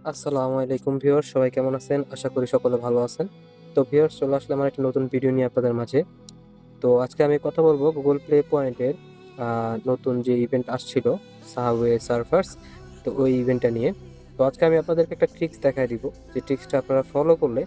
আসসালামু আলাইকুম ভিউয়ার্স, সবাই কেমন আছেন? আশা করি সকলে ভালো আছেন। তো ভিউয়ার্স, চলে আসলাম আমার একটা নতুন ভিডিও নিয়ে আপনাদের মাঝে। তো আজকে আমি কথা বলবো গুগল প্লে পয়েন্টের নতুন যে ইভেন্ট আসছিল, সাবওয়ে সার্ফার্স। তো ওই ইভেন্টটা নিয়ে তো আজকে আমি আপনাদেরকে একটা ট্রিক্স দেখায় দিব, যে ট্রিক্সটা আপনারা ফলো করলে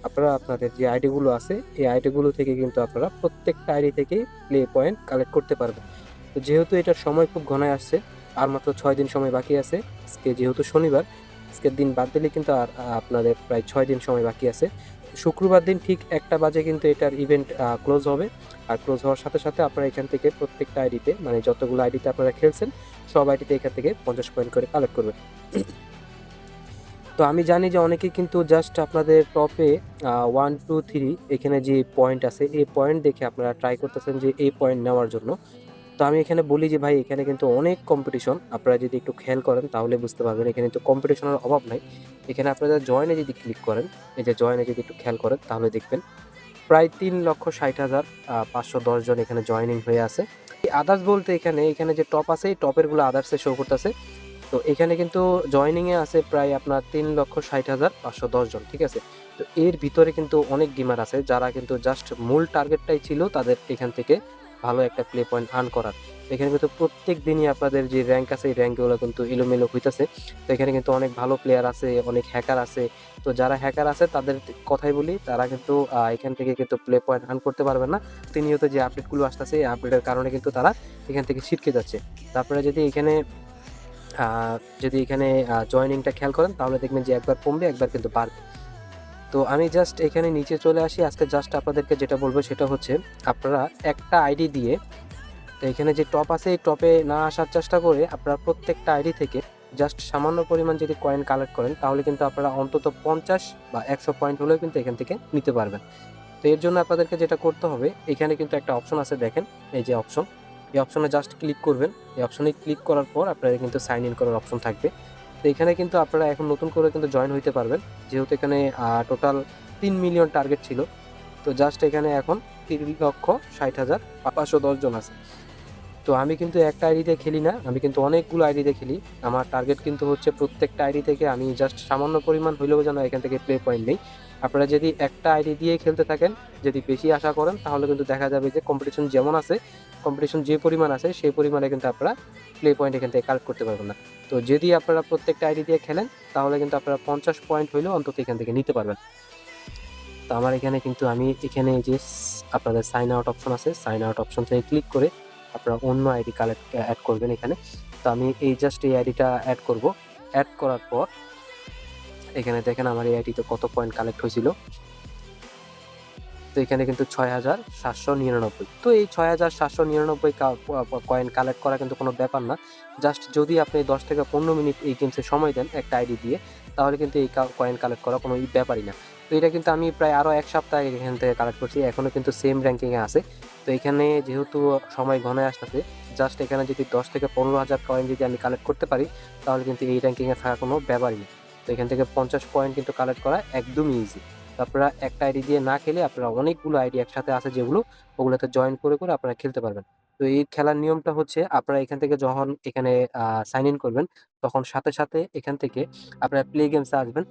আপনারা আপনাদের যে আইডিগুলো আছে এই আইডিগুলো থেকে কিন্তু আপনারা প্রত্যেকটা আইডি থেকে প্লে পয়েন্ট কালেক্ট করতে পারবেন। তো যেহেতু এটার সময় খুব ঘনায় আসছে, আর মাত্র 6 দিন সময় বাকি আছে। আজকে যেহেতু শনিবার, আজকের দিন বাদ দিলে কিন্তু আর আপনাদের প্রায় 6 দিন সময় বাকি আছে। শুক্রবার দিন ঠিক 1টা বাজে কিন্তু এটার ইভেন্ট ক্লোজ হবে। আর ক্লোজ হওয়ার সাথে সাথে আপনারা এখান থেকে প্রত্যেকটা আইডিতে, মানে যতগুলো আইডিতে আপনারা খেলছেন সব আইডিতে এখান থেকে 50 পয়েন্ট করে কালেক্ট করবেন। তো আমি জানি যে অনেকেই কিন্তু জাস্ট আপনাদের টপে 1 2 3 এখানে যে পয়েন্ট আছে এই পয়েন্ট দেখে আপনারা ট্রাই করতেছেন যে এই পয়েন্ট নেওয়ার জন্য। তো আমি এখানে বলি যে ভাই, এখানে কিন্তু অনেক কম্পিটিশন। আপনারা যদি একটু খেয়াল করেন তাহলে বুঝতে পারবেন এখানে কিন্তু কম্পিটিশনের অভাব নাই। এখানে আপনারা জয়েনে যদি ক্লিক করেন, এই যে জয়েনে যদি একটু খেয়াল করেন তাহলে দেখবেন প্রায় 3,60,510 জন এখানে জয়েনিং হয়ে আছে। আদার্স বলতে এখানে এখানে যে টপ আছে এই টপের গুলো আদার্সে শো করতেছে। তো এখানে কিন্তু জয়েনিং এ আছে প্রায় আপনার 3,60,510 জন, ঠিক আছে। তো এর ভিতরে কিন্তু অনেক গেমার আছে যারা কিন্তু জাস্ট মূল টার্গেটটাই ছিল তাদের এখান থেকে ভালো একটা প্লে পয়েন্ট আর্ন করার। এখানে কিন্তু প্রত্যেক দিনই আপনাদের যে র্যাঙ্ক আছে এই র্যাঙ্কগুলো কিন্তু এলোমেলো হইতেছে। তো এখানে কিন্তু অনেক ভালো প্লেয়ার আছে, অনেক হ্যাকার আছে। তো যারা হ্যাকার আছে তাদের কথাই বলি, তারা কিন্তু এখান থেকে কিন্তু প্লে পয়েন্ট আর্ন করতে পারবেন না। প্রতিনিয়ত যে আপডেটগুলো আসতেছে এই আপডেটের কারণে কিন্তু তারা এখান থেকে ছিটকে যাচ্ছে। তারপরে যদি এখানে জয়েনিংটা খেয়াল করেন তাহলে দেখবেন যে একবার কমবে একবার কিন্তু বাড়বে। তো আমি জাস্ট এখানে নিচে চলে আসি। আজকে জাস্ট আপনাদেরকে যেটা বলবো সেটা হচ্ছে আপনারা একটা আইডি দিয়ে, তো এখানে যে টপ আছে এই টপে না আসার চেষ্টা করে আপনারা প্রত্যেকটা আইডি থেকে জাস্ট সামান্য পরিমাণ যদি কয়েন কালেক্ট করেন তাহলে কিন্তু আপনারা অন্তত 50 বা 100 পয়েন্ট হলেও কিন্তু এখান থেকে নিতে পারবেন। তো এর জন্য আপনাদেরকে যেটা করতে হবে, এখানে কিন্তু একটা অপশন আছে দেখেন, এই যে অপশন, এই অপশনে জাস্ট ক্লিক করবেন। এই অপশনে ক্লিক করার পর আপনাদের কিন্তু সাইন ইন করার অপশন থাকবে। তো এখানে কিন্তু আপনারা এখন নতুন করে কিন্তু জয়েন হইতে পারবেন, যেহেতু এখানে টোটাল 3 মিলিয়ন টার্গেট ছিল। তো জাস্ট এখানে এখন 3,60,510 জন আছে। তো আমি কিন্তু একটা আইডিতে খেলি না, আমি কিন্তু অনেকগুলো আইডিতে খেলি। আমার টার্গেট কিন্তু হচ্ছে প্রত্যেকটা আইডি থেকে আমি জাস্ট সামান্য পরিমাণ হইলেও যেন এখান থেকে প্লে পয়েন্ট নেই। আপনারা যদি একটা আইডি দিয়ে খেলতে থাকেন, যদি বেশি আশা করেন তাহলে কিন্তু দেখা যাবে যে কম্পিটিশন যেমন আছে, কম্পিটিশন যে পরিমাণ আছে সেই পরিমাণে কিন্তু আপনারা প্লে পয়েন্ট এখান থেকে কালেক্ট করতে পারবেন না। তো যদি আপনারা প্রত্যেকটা আইডি দিয়ে খেলেন তাহলে কিন্তু আপনারা 50 পয়েন্ট হইলেও অন্তত এখান থেকে নিতে পারবেন। তো আমার এখানে কিন্তু আমি এখানে যে আপনাদের সাইন আউট অপশন আছে, সাইন আউট অপশন থেকে ক্লিক করে আপনারা অন্য আইডি কালেক্ট অ্যাড করবেন এখানে। তো আমি এই জাস্ট এই আইডিটা অ্যাড করব। অ্যাড করার পর এখানে দেখেন আমার এই আইডিতে কত পয়েন্ট কালেক্ট হয়েছিল। তো এখানে কিন্তু 6,799। তো এই 6,799 কয়েন কালেক্ট করা কিন্তু কোনো ব্যাপার না। জাস্ট যদি আপনি 10 থেকে 15 মিনিট এই গেমসে সময় দেন একটা আইডি দিয়ে, তাহলে কিন্তু এই কয়েন কালেক্ট করা কোনো ব্যাপারই না। তো এটা কিন্তু আমি প্রায় আরও 1 সপ্তাহ আগে এখান থেকে কালেক্ট করছি, এখনও কিন্তু সেম র্যাঙ্কিংয়ে আছে। তো এখানে যেহেতু সময় ঘনায় আসতেছে, জাস্ট এখানে যদি 10 থেকে 15 হাজার কয়েন যদি আমি কালেক্ট করতে পারি তাহলে কিন্তু এই র্যাঙ্কিংয়ে থাকা কোনো ব্যাপারই না। তো এখান থেকে 50 পয়েন্ট কিন্তু কালেক্ট করা একদমই ইজি। আপনারা একটা আইডি দিয়ে না খেলে আপনারা অনেকগুলো আইডি একসাথে আছে যেগুলো, ওগুলোতে জয়েন করে করে আপনারা খেলতে পারবেন। তো এই খেলার নিয়মটা হচ্ছে আপনারা এখান থেকে যখন এখানে সাইন ইন করবেন তখন সাথে সাথে এখান থেকে আপনারা প্লে গেমসে আসবেন।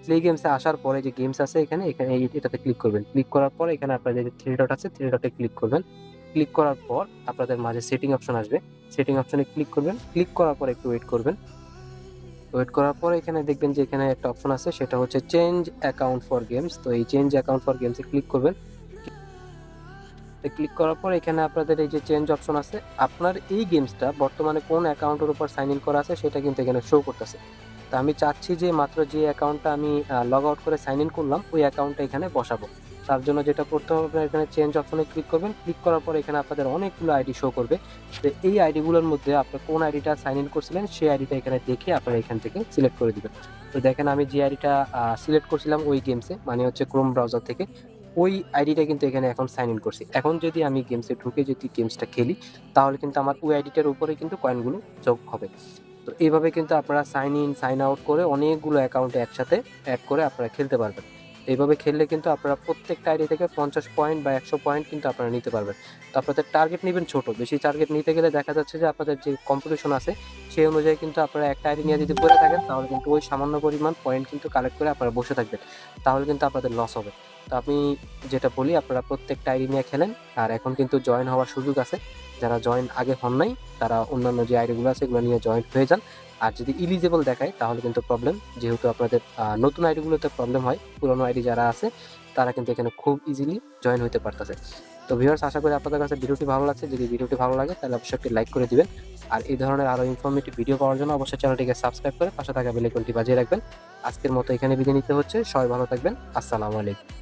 প্লে গেমসে আসার পরে যে গেমস আছে এখানে এখানে এটাতে ক্লিক করবেন। ক্লিক করার পর এখানে আপনাদের যে থ্রি ডট আছে থ্রি ডটে ক্লিক করবেন। ক্লিক করার পর আপনাদের মাঝে সেটিং অপশন আসবে। সেটিং অপশনে ক্লিক করবেন। ক্লিক করার পর একটু ওয়েট করবেন। ওয়েট করার পরে এখানে দেখবেন যে এখানে একটা অপশন আছে, সেটা হচ্ছে চেঞ্জ অ্যাকাউন্ট ফর গেমস। তো এই চেঞ্জ অ্যাকাউন্ট ফর গেমসে ক্লিক করবেন। ক্লিক করার পর এখানে আপনাদের এই যে চেঞ্জ অপশন আছে, আপনার এই গেমসটা বর্তমানে কোন অ্যাকাউন্টের উপর সাইন ইন করা আছে সেটা কিন্তু এখানে শো করতেছে। তো আমি চাচ্ছি যে মাত্র যে অ্যাকাউন্টটা আমি লগ আউট করে সাইন ইন করলাম ওই অ্যাকাউন্টটা এখানে বসাবো। তার জন্য যেটা করতে হবে, আপনার এখানে চেঞ্জ অপশনে ক্লিক করবেন। ক্লিক করার পর এখানে আপনাদের অনেকগুলো আইডি শো করবে। তো এই আইডিগুলোর মধ্যে আপনি কোন আইডিটা সাইন ইন করছিলেন সেই আইডিটা এখানে দেখে আপনারা এখান থেকে সিলেক্ট করে দিবেন। তো দেখেন আমি যে আইডিটা সিলেক্ট করছিলাম ওই গেমসে, মানে হচ্ছে ক্রোম ব্রাউজার থেকে, ওই আইডিটা কিন্তু এখানে এখন সাইন ইন করছি। এখন যদি আমি গেমসে ঢুকে যদি গেমসটা খেলি তাহলে কিন্তু আমার ওই আইডিটার উপরে কিন্তু কয়েনগুলো যোগ হবে। তো এইভাবে কিন্তু আপনারা সাইন ইন সাইন আউট করে অনেকগুলো অ্যাকাউন্টে একসাথে অ্যাড করে আপনারা খেলতে পারবেন। এইভাবে খেললে কিন্তু আপনারা প্রত্যেকটা আইডি থেকে 50 পয়েন্ট বা 100 পয়েন্ট কিন্তু আপনারা নিতে পারবেন। তো আপনাদের টার্গেট নেবেন ছোট, বেশি টার্গেট নিতে গেলে দেখা যাচ্ছে যে আপনাদের যে কম্পিটিশন আছে সেই অনুযায়ী কিন্তু আপনারা একটা আইডি নিয়ে যদি পড়ে থাকেন তাহলে কিন্তু ওই সামান্য পরিমাণ পয়েন্ট কিন্তু কালেক্ট করে আপনারা বসে থাকবেন, তাহলে কিন্তু আপনাদের লস হবে। তো আমি যেটা বলি আপনারা প্রত্যেকটা আইডি নিয়ে খেলেন। আর এখন কিন্তু জয়েন হওয়ার সুযোগ আছে, যারা জয়েন আগে হন নাই তারা অন্যান্য যে আইডিগুলো আছে এগুলো নিয়ে জয়েন হয়ে যান। আর যদি ইলিজেবল দেখায় তাহলে কিন্তু প্রবলেম, যেহেতু আপনাদের নতুন আইডিগুলোতে প্রবলেম হয়, পুরোনো আইডি যারা আছে তারা কিন্তু এখানে খুব ইজিলি জয়েন হতে পারতেছে। তো ভিউয়ার্স, আশা করি আপনাদের কাছে ভিডিওটি ভালো লাগছে। যদি ভিডিওটি ভালো লাগে তাহলে অবশ্যই একটি লাইক করে দিবেন। আর এই ধরনের আরো ইনফরমেটিভ ভিডিও পাওয়ার জন্য অবশ্যই চ্যানেলটিকে সাবস্ক্রাইব করে পাশে থাকা বেল আইকনটি বাজিয়ে রাখবেন। আজকের মতো এখানে বিদায় নিতে হচ্ছে, সবাই ভালো থাকবেন। আসসালামু আলাইকুম।